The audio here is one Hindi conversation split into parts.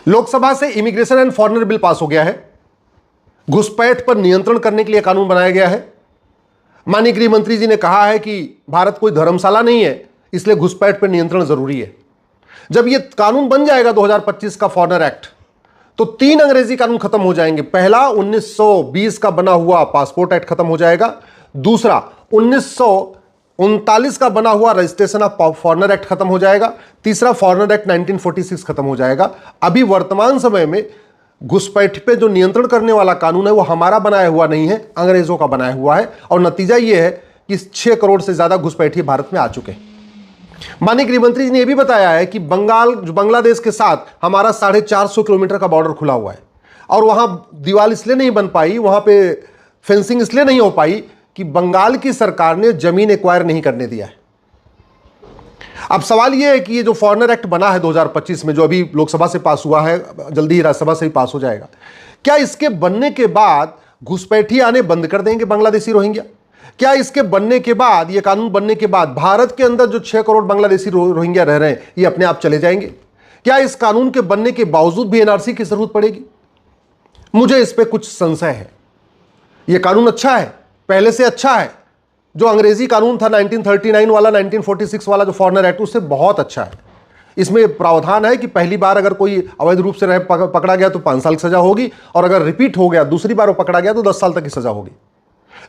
लोकसभा से immigration and foreigner bill pass हो गया है। घुसपैठ पर नियंत्रण करने के लिए कानून बनाया गया है। माननीय गृह मंत्री जी ने कहा है कि भारत कोई धर्मशाला नहीं है, इसलिए घुसपैठ पर नियंत्रण जरूरी है। जब यह कानून बन जाएगा 2025 का फॉरेनर एक्ट, तो 3 अंग्रेजी कानून खत्म हो जाएंगे। पहला 1920 का बना हुआ पासपोर्ट एक्ट खत्म हो जाएगा। दूसरा 1939 का बना हुआ रजिस्ट्रेशन ऑफ फॉरेनर एक्ट खत्म हो जाएगा। तीसरा फॉरेनर एक्ट 1946 खत्म हो जाएगा। अभी वर्तमान समय में घुसपैठ पे जो नियंत्रण करने वाला कानून है वो हमारा बनाया हुआ नहीं है, अंग्रेजों का बनाया हुआ है। और नतीजा ये है कि 6 करोड़ से ज्यादा घुसपैठी भारत में आ चुके हैं। माननीय गृह मंत्री जी ने यह भी बताया है कि बांग्लादेश के साथ हमारा 450 किलोमीटर का बॉर्डर खुला हुआ है और वहां दीवार इसलिए नहीं बन पाई, वहां पे फेंसिंग इसलिए नहीं हो पाई कि बंगाल की सरकार ने जमीन एक्वायर नहीं करने दिया है। अब सवाल यह है कि ये जो फॉरेनर एक्ट बना है 2025 में, जो अभी लोकसभा से पास हुआ है, जल्दी ही राज्यसभा से भी पास हो जाएगा, क्या इसके बनने के बाद घुसपैठी आने बंद कर देंगे बांग्लादेशी रोहिंग्या? क्या इसके बनने के बाद, ये कानून बनने के बाद भारत के अंदर जो 6 करोड़ बांग्लादेशी रोहिंग्या रह रहे हैं ये अपने आप चले जाएंगे? क्या इस कानून के बनने के बावजूद भी एनआरसी की जरूरत पड़ेगी? मुझे इस पर कुछ संशय है। यह कानून अच्छा है, पहले से अच्छा है। जो अंग्रेजी कानून था 1939 वाला, 1946 वाला जो फॉरेनर एक्ट, उससे बहुत अच्छा है। इसमें प्रावधान है कि पहली बार अगर कोई अवैध रूप से पकड़ा गया तो 5 साल की सजा होगी, और अगर रिपीट हो गया, दूसरी बार वो पकड़ा गया तो 10 साल तक की सजा होगी।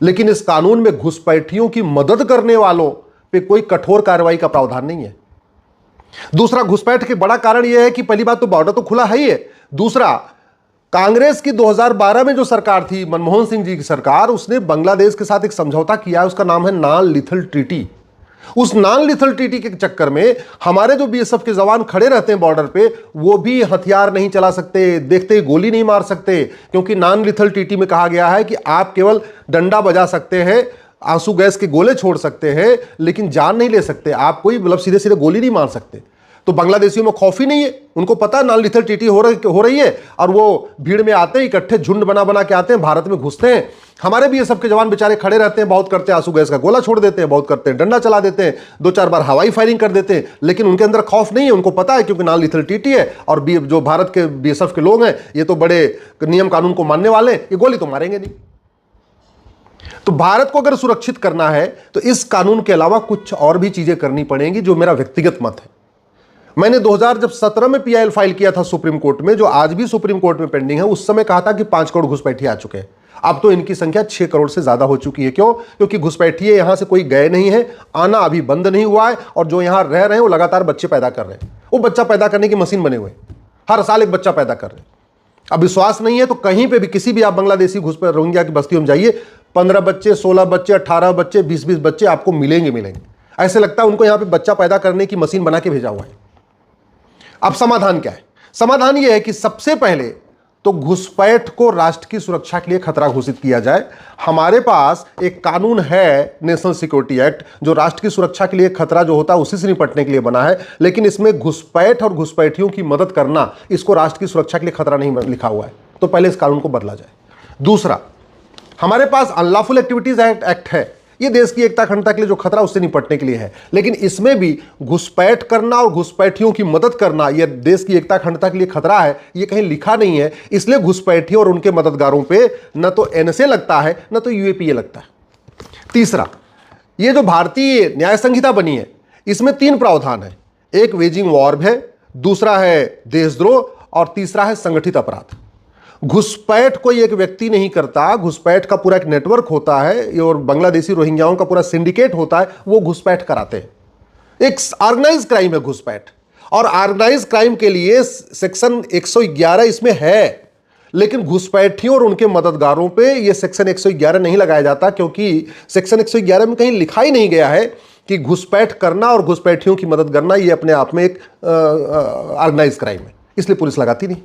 लेकिन इस कानून में घुसपैठियों की मदद करने वालों पे कोई कठोर कार्रवाई का प्रावधान नहीं है। दूसरा, घुसपैठ के बड़ा कारण यह है कि पहली बात तो बॉर्डर तो खुला है ही है। दूसरा, कांग्रेस की 2012 में जो सरकार थी, मनमोहन सिंह जी की सरकार, उसने बांग्लादेश के साथ एक समझौता किया है, उसका नाम है नॉन लीथल ट्रीटी। उस नॉन लीथल ट्रीटी के चक्कर में हमारे जो बीएसएफ के जवान खड़े रहते हैं बॉर्डर पे, वो भी हथियार नहीं चला सकते, देखते ही गोली नहीं मार सकते, क्योंकि नॉन लीथल ट्रीटी में कहा गया है कि आप केवल डंडा बजा सकते हैं, आंसू गैस के गोले छोड़ सकते हैं, लेकिन जान नहीं ले सकते। आप कोई मतलब सीधे सीधे गोली नहीं मार सकते। तो बांग्लादेशियों में खौफ ही नहीं है, उनको पता नॉन लीथल ट्रीटी हो रही है, और वो भीड़ में आते हैं, इकट्ठे झुंड बना के आते हैं, भारत में घुसते हैं। हमारे भी ये सबके जवान बेचारे खड़े रहते हैं, बहुत करते हैं आंसू गैस का गोला छोड़ देते हैं, बहुत करते हैं डंडा चला देते हैं, 2-4 बार हवाई फायरिंग कर देते हैं, लेकिन उनके अंदर खौफ नहीं है। उनको पता है क्योंकि नॉन लीथल ट्रीटी है, और जो भारत के बीएसएफ के लोग हैं ये तो बड़े नियम कानून को मानने वाले हैं, ये गोली तो मारेंगे नहीं। तो भारत को अगर सुरक्षित करना है तो इस कानून के अलावा कुछ और भी चीजें करनी पड़ेंगी, जो मेरा व्यक्तिगत मत है। मैंने 2017 में पीआईएल फाइल किया था सुप्रीम कोर्ट में, जो आज भी सुप्रीम कोर्ट में पेंडिंग है। उस समय कहा था कि 5 करोड़ घुसपैठी आ चुके हैं। अब तो इनकी संख्या 6 करोड़ से ज्यादा हो चुकी है। क्यों? क्योंकि घुसपैठिए यहां से कोई गए नहीं है, आना अभी बंद नहीं हुआ है, और जो यहां रह रहे हैं वो लगातार बच्चे पैदा कर रहे हैं। वो बच्चा पैदा करने की मशीन बने हुए, हर साल एक बच्चा पैदा कर रहे हैं। अब विश्वास नहीं है तो कहीं पे भी, किसी भी आप बांग्लादेशी घुसपैठ रोहिंग्या की बस्तियों में जाइए, 15 बच्चे, 16 बच्चे, 18 बच्चे, 20-20 बच्चे आपको मिलेंगे। ऐसे लगता है उनको यहां पे बच्चा पैदा करने की मशीन बना के भेजा हुआ है। अब समाधान क्या है? समाधान यह है कि सबसे पहले तो घुसपैठ को राष्ट्र की सुरक्षा के लिए खतरा घोषित किया जाए। हमारे पास एक कानून है, नेशनल सिक्योरिटी एक्ट, जो राष्ट्र की सुरक्षा के लिए खतरा जो होता है उसी से निपटने के लिए बना है, लेकिन इसमें घुसपैठ और घुसपैठियों की मदद करना, इसको राष्ट्र की सुरक्षा के लिए खतरा नहीं लिखा हुआ है। तो पहले इस कानून को बदला जाए। दूसरा, हमारे पास अनलॉफुल एक्टिविटीज एक्ट है, ये देश की एकता अखंडता के लिए जो खतरा उससे निपटने के लिए है, लेकिन इसमें भी घुसपैठ करना और घुसपैठियों की मदद करना, यह देश की एकता अखंडता के लिए खतरा है, ये कहीं लिखा नहीं है। इसलिए घुसपैठियों और उनके मददगारों पे न तो एनएसए लगता है, न तो यूएपीए लगता है। तीसरा, ये जो भारतीय न्याय संहिता बनी है, इसमें 3 प्रावधान है। एक वेजिंग वॉर है, दूसरा है देशद्रोह, और तीसरा है संगठित अपराध। घुसपैठ कोई एक व्यक्ति नहीं करता, घुसपैठ का पूरा एक नेटवर्क होता है, और बांग्लादेशी रोहिंग्याओं का पूरा सिंडिकेट होता है, वो घुसपैठ कराते हैं। एक ऑर्गेनाइज क्राइम है घुसपैठ, और ऑर्गेनाइज क्राइम के लिए सेक्शन 111 इसमें है, लेकिन घुसपैठियों और उनके मददगारों पे ये सेक्शन 111 नहीं लगाया जाता, क्योंकि सेक्शन 111 में कहीं लिखा ही नहीं गया है कि घुसपैठ करना और घुसपैठियों की मदद करना ये अपने आप में एक ऑर्गेनाइज क्राइम है, इसलिए पुलिस लगाती नहीं।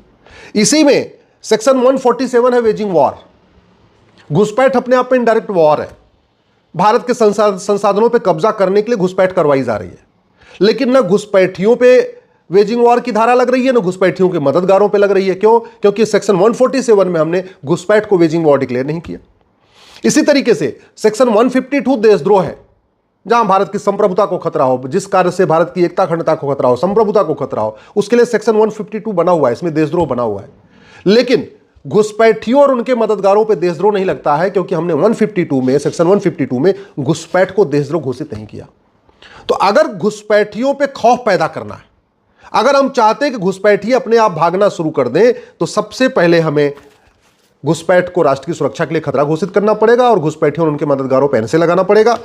इसी में सेक्शन 147 है वेजिंग वॉर। घुसपैठ अपने आप में इनडायरेक्ट वॉर है, भारत के संसाधनों पे कब्जा करने के लिए घुसपैठ करवाई जा रही है, लेकिन न घुसपैठियों पे वेजिंग वॉर की धारा लग रही है, न घुसपैठियों के मददगारों पे लग रही है। क्यों? क्योंकि सेक्शन 147 में हमने घुसपैठ को वेजिंग वॉर डिक्लेयर नहीं किया। इसी तरीके से सेक्शन 152 देशद्रोह है, जहां भारत की संप्रभुता को खतरा हो, जिस कार्य से भारत की एकता अखंडता को खतरा हो, संप्रभुता को खतरा हो, उसके लिए सेक्शन 152 बना हुआ है, इसमें देशद्रोह बना हुआ है। लेकिन घुसपैठियों और उनके मददगारों पे देशद्रोह नहीं लगता है, क्योंकि हमने 152 में, सेक्शन 152 में घुसपैठ को देशद्रोह घोषित नहीं किया। तो अगर घुसपैठियों पे खौफ पैदा करना है, अगर हम चाहते हैं कि घुसपैठी अपने आप भागना शुरू कर दें, तो सबसे पहले हमें घुसपैठ को राष्ट्र की सुरक्षा के लिए खतरा घोषित करना पड़ेगा और घुसपैठियों और उनके मददगारों पर एनएसए लगाना पड़ेगा।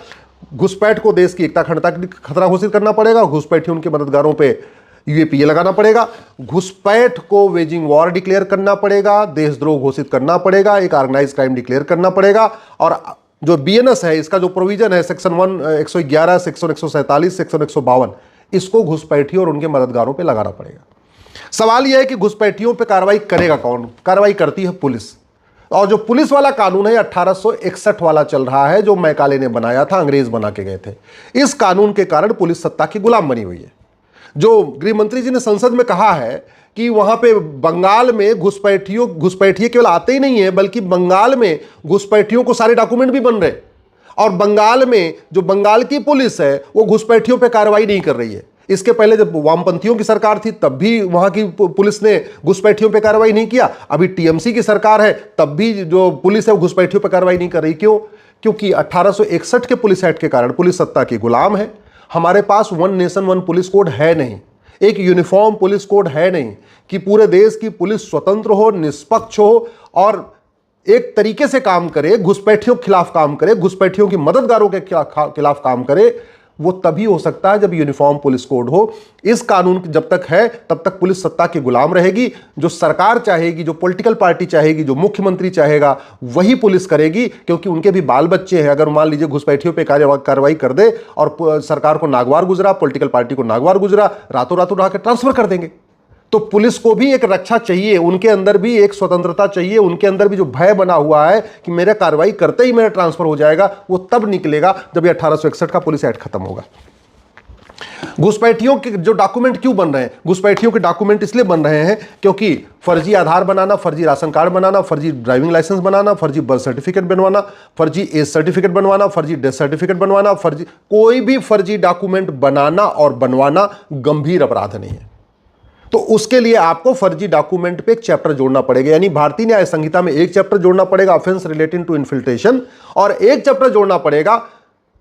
घुसपैठ को देश की एकता अखंडता के लिए खतरा घोषित करना पड़ेगा और घुसपैठियों उनके मददगारों पर यूएपीए लगाना पड़ेगा। घुसपैठ को वेजिंग वॉर डिक्लेयर करना पड़ेगा, देशद्रोह घोषित करना पड़ेगा, एक ऑर्गेनाइज क्राइम डिक्लेयर करना पड़ेगा। और जो बीएनएस है, इसका जो प्रोविजन है सेक्शन 111, सेक्शन 147, सेक्शन 152, इसको घुसपैठियों और उनके मददगारों पे लगाना पड़ेगा। सवाल यह है कि घुसपैठियों पे कार्रवाई करेगा कौन? कार्रवाई करती है पुलिस। और जो पुलिस वाला कानून है 1861 वाला चल रहा है, जो मैकाले ने बनाया था, अंग्रेज बना के गए थे। इस कानून के कारण पुलिस सत्ता की गुलाम बनी हुई है। जो गृह मंत्री जी ने संसद में कहा है कि वहां पे बंगाल में घुसपैठिए केवल आते ही नहीं है, बल्कि बंगाल में घुसपैठियों को सारे डॉक्यूमेंट भी बन रहे, और बंगाल में जो बंगाल की पुलिस है वो घुसपैठियों पे कार्रवाई नहीं कर रही है। इसके पहले जब वामपंथियों की सरकार थी तब भी वहां की पुलिस ने घुसपैठियों पे कार्रवाई नहीं किया। अभी टीएमसी की सरकार है तब भी जो पुलिस है वो घुसपैठियों पे कार्रवाई नहीं कर रही। क्यों? क्योंकि 1861 के पुलिस एक्ट के कारण पुलिस सत्ता की गुलाम है। हमारे पास one nation one police code है नहीं, एक यूनिफॉर्म पुलिस कोड है नहीं कि पूरे देश की पुलिस स्वतंत्र हो, निष्पक्ष हो और एक तरीके से काम करे, घुसपैठियों के खिलाफ काम करे, घुसपैठियों की मददगारों के खिलाफ काम करे। वो तभी हो सकता है जब यूनिफॉर्म पुलिस कोड हो। इस कानून जब तक है तब तक पुलिस सत्ता की गुलाम रहेगी। जो सरकार चाहेगी, जो पॉलिटिकल पार्टी चाहेगी, जो मुख्यमंत्री चाहेगा, वही पुलिस करेगी, क्योंकि उनके भी बाल बच्चे हैं। अगर मान लीजिए घुसपैठियों पे कार्रवाई कर दे और सरकार को नागवार गुजरा, पॉलिटिकल पार्टी को नागवार गुजरा, रातों रात उठा के ट्रांसफर कर देंगे। तो पुलिस को भी एक रक्षा चाहिए, उनके अंदर भी एक स्वतंत्रता चाहिए, उनके अंदर भी जो भय बना हुआ है कि मेरा कार्रवाई करते ही मेरा ट्रांसफर हो जाएगा, वो तब निकलेगा जब ये 1861 का पुलिस एक्ट खत्म होगा। घुसपैठियों के जो डॉक्यूमेंट क्यों बन रहे हैं? घुसपैठियों के डॉक्यूमेंट इसलिए बन रहे हैं क्योंकि फर्जी आधार बनाना, फर्जी राशन कार्ड बनाना, फर्जी ड्राइविंग लाइसेंस बनाना, फर्जी बर्थ सर्टिफिकेट बनवाना, फर्जी एज सर्टिफिकेट बनवाना, फर्जी डेथ सर्टिफिकेट बनवाना, कोई भी फर्जी डॉक्यूमेंट बनाना और बनवाना गंभीर अपराध नहीं है। तो उसके लिए आपको फर्जी डॉक्यूमेंट पे एक चैप्टर जोड़ना पड़ेगा, यानी भारतीय न्याय संहिता में एक चैप्टर जोड़ना पड़ेगा ऑफेंस रिलेटिंग टू इन्फिल्ट्रेशन, और एक चैप्टर जोड़ना पड़ेगा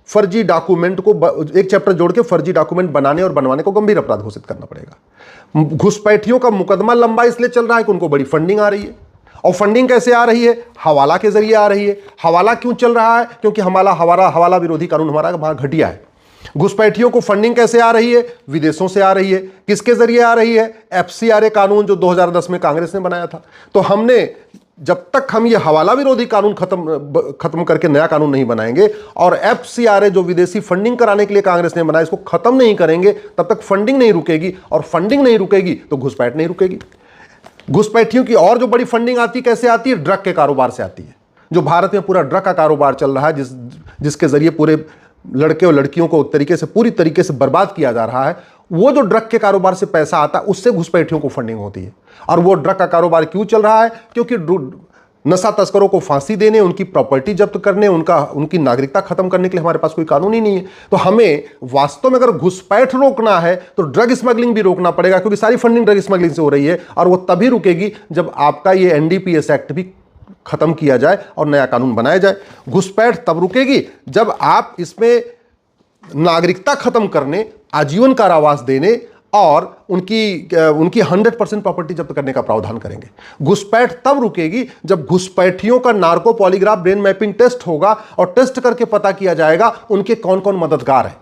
फर्जी डॉक्यूमेंट को, एक चैप्टर जोड़ के फर्जी डॉक्यूमेंट बनाने और बनवाने को गंभीर अपराध घोषित करना पड़ेगा। घुसपैठियों का मुकदमा लंबा इसलिए चल रहा है कि उनको बड़ी फंडिंग आ रही है। और फंडिंग कैसे आ रही है? हवाला के जरिए आ रही है। हवाला क्यों चल रहा है? क्योंकि हवाला विरोधी कानून हमारा वहां घटिया है। घुसपैठियों को फंडिंग कैसे आ रही है? विदेशों से आ रही है। किसके जरिए आ रही है? एफसीआरए कानून जो 2010 में कांग्रेस ने बनाया था। तो हमने जब तक हम ये हवाला विरोधी कानून खत्म करके नया कानून नहीं बनाएंगे और एफसीआरए जो विदेशी फंडिंग कराने के लिए कांग्रेस ने बनाया, इसको खत्म नहीं करेंगे, तब तक फंडिंग नहीं रुकेगी, और फंडिंग नहीं रुकेगी तो घुसपैठ नहीं रुकेगी। घुसपैठियों की और जो बड़ी फंडिंग आती कैसे आती है? ड्रग के कारोबार से आती है। जो भारत में पूरा ड्रग का कारोबार चल रहा है, जिसके जरिए पूरे लड़के और लड़कियों को पूरी तरीके से बर्बाद किया जा रहा है, वो जो ड्रग के कारोबार से पैसा आता है उससे घुसपैठियों को फंडिंग होती है। और वो ड्रग का कारोबार क्यों चल रहा है? क्योंकि नशा तस्करों को फांसी देने, उनकी प्रॉपर्टी जब्त करने, उनकी नागरिकता खत्म करने के लिए हमारे पास कोई कानून ही नहीं है। तो हमें वास्तव में अगर घुसपैठ रोकना है तो ड्रग स्मगलिंग भी रोकना पड़ेगा, क्योंकि सारी फंडिंग ड्रग स्मगलिंग से हो रही है, और वो तभी रुकेगी जब आपका ये एनडीपीएस एक्ट भी खत्म किया जाए और नया कानून बनाया जाए। घुसपैठ तब रुकेगी जब आप इसमें नागरिकता खत्म करने, आजीवन कारावास देने और उनकी 100% प्रॉपर्टी जब्त करने का प्रावधान करेंगे। घुसपैठ तब रुकेगी जब घुसपैठियों का narco polygraph brain mapping test होगा और टेस्ट करके पता किया जाएगा उनके कौन कौन मददगार हैं।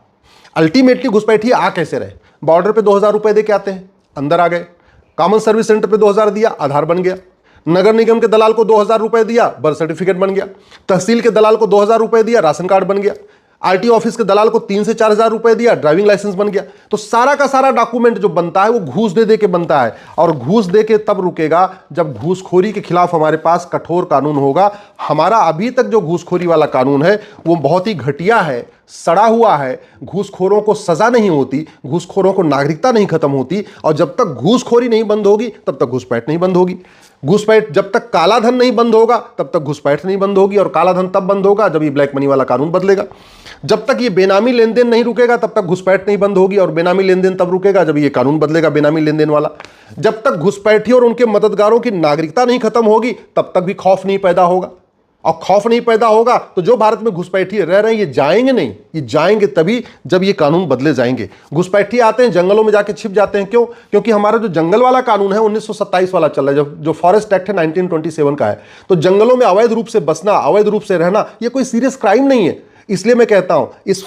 अल्टीमेटली घुसपैठी आ कैसे रहे? बॉर्डर पे 2000 रुपए दे के आते हैं, अंदर आ गए, कॉमन सर्विस सेंटर पे 2000 दिया, आधार बन गया, नगर निगम के दलाल को 2000 रुपए दिया, बर्थ सर्टिफिकेट बन गया, तहसील के दलाल को 2000 रुपए दिया, राशन कार्ड बन गया, आरटीओ ऑफिस के दलाल को 3 से 4000 रुपए दिया, ड्राइविंग लाइसेंस बन गया। तो सारा का सारा डॉक्यूमेंट जो बनता है वो घूस दे के बनता है, और घूस दे के तब रुकेगा जब घूसखोरी के खिलाफ हमारे पास कठोर कानून होगा। हमारा अभी तक जो घूसखोरी वाला कानून है वो बहुत ही घटिया है, सड़ा हुआ है, घूसखोरों को सजा नहीं होती, घूसखोरों को नागरिकता नहीं खत्म होती, और जब तक घूसखोरी नहीं बंद होगी तब तक घुसपैठ नहीं बंद होगी। घुसपैठ जब तक काला धन नहीं बंद होगा तब तक घुसपैठ नहीं बंद होगी, और काला धन तब बंद होगा जब ये ब्लैक मनी वाला कानून बदलेगा। जब तक ये बेनामी लेन देन नहीं रुकेगा तब तक घुसपैठ नहीं बंद होगी, और बेनामी लेन देन तब रुकेगा जब ये कानून बदलेगा बेनामी लेन देन वाला। जब तक घुसपैठी और उनके मददगारों की नागरिकता नहीं खत्म होगी तब तक भी खौफ नहीं पैदा होगा, और खौफ नहीं पैदा होगा तो जो भारत में घुसपैठी रह रहे हैं ये जाएंगे नहीं, ये जाएंगे तभी जब ये कानून बदले जाएंगे। घुसपैठी आते हैं जंगलों में जाके छिप जाते हैं, क्यों? क्योंकि हमारा जो जंगल वाला कानून है 1927 वाला चल रहा है, जो फॉरेस्ट एक्ट है 1927 का है। तो जंगलों में अवैध रूप से बसना, अवैध रूप से रहना, ये कोई सीरियस क्राइम नहीं है। इसलिए मैं कहता हूं इस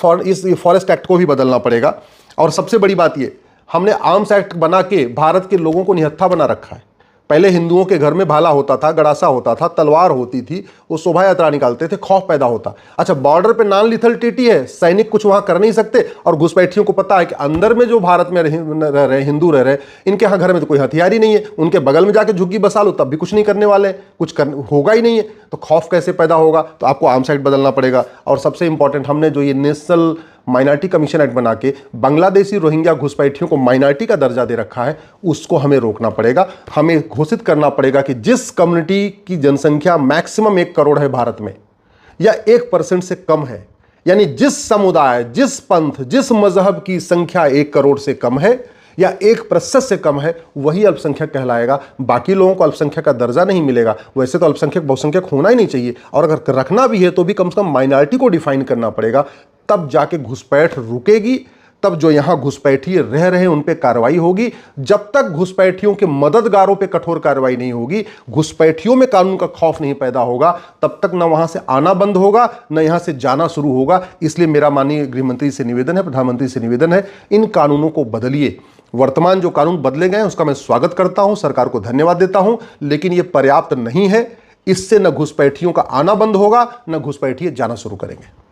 फॉरेस्ट एक्ट को भी बदलना पड़ेगा। और सबसे बड़ी बात ये, हमने आर्म्स एक्ट बना के भारत के लोगों को निहत्था बना रखा है। पहले हिंदुओं के घर में भाला होता था, गड़ासा होता था, तलवार होती थी, वो शोभा यात्रा निकालते थे, खौफ पैदा होता। अच्छा, बॉर्डर पे नॉन लिथल ट्रीटी है, सैनिक कुछ वहां कर नहीं सकते, और घुसपैठियों को पता है कि अंदर में जो भारत में रह रहे हिंदू रह रहे, इनके यहाँ घर में तो कोई हथियार ही नहीं है, उनके बगल में जाके झुग्गी बसा लो तब भी कुछ नहीं करने वाले, होगा ही नहीं है, तो खौफ कैसे पैदा होगा? तो आपको आर्म्स एक्ट बदलना पड़ेगा। और सबसे इंपॉर्टेंट, हमने जो ये नेशनल माइनॉरिटी कमीशन एक्ट बना के बांग्लादेशी रोहिंग्या घुसपैठियों को माइनॉरिटी का दर्जा दे रखा है, उसको हमें रोकना पड़ेगा। हमें घोषित करना पड़ेगा कि जिस कम्युनिटी की जनसंख्या मैक्सिमम 1 करोड़ है भारत में, या 1% से कम है, यानी जिस समुदाय, जिस पंथ, जिस मजहब की संख्या 1 करोड़ से कम है या 1% से कम है, वही अल्पसंख्यक कहलाएगा। बाकी लोगों को अल्पसंख्यक का दर्जा नहीं मिलेगा। वैसे तो अल्पसंख्यक बहुसंख्यक होना ही नहीं चाहिए, और अगर रखना भी है तो भी कम से कम माइनॉरिटी को डिफाइन करना पड़ेगा, तब जाके घुसपैठ रुकेगी, तब जो यहां घुसपैठी रह रहे हैं उन पे कार्रवाई होगी। जब तक घुसपैठियों के मददगारों पे कठोर कार्रवाई नहीं होगी, घुसपैठियों में कानून का खौफ नहीं पैदा होगा, तब तक न वहां से आना बंद होगा न यहां से जाना शुरू होगा। इसलिए मेरा माननीय गृहमंत्री से निवेदन है, प्रधानमंत्री से निवेदन है, इन कानूनों को बदलिए। वर्तमान जो कानून बदले गए उसका मैं स्वागत करता हूं, सरकार को धन्यवाद देता हूं, लेकिन यह पर्याप्त नहीं है। इससे न घुसपैठियों का आना बंद होगा न घुसपैठिए जाना शुरू करेंगे।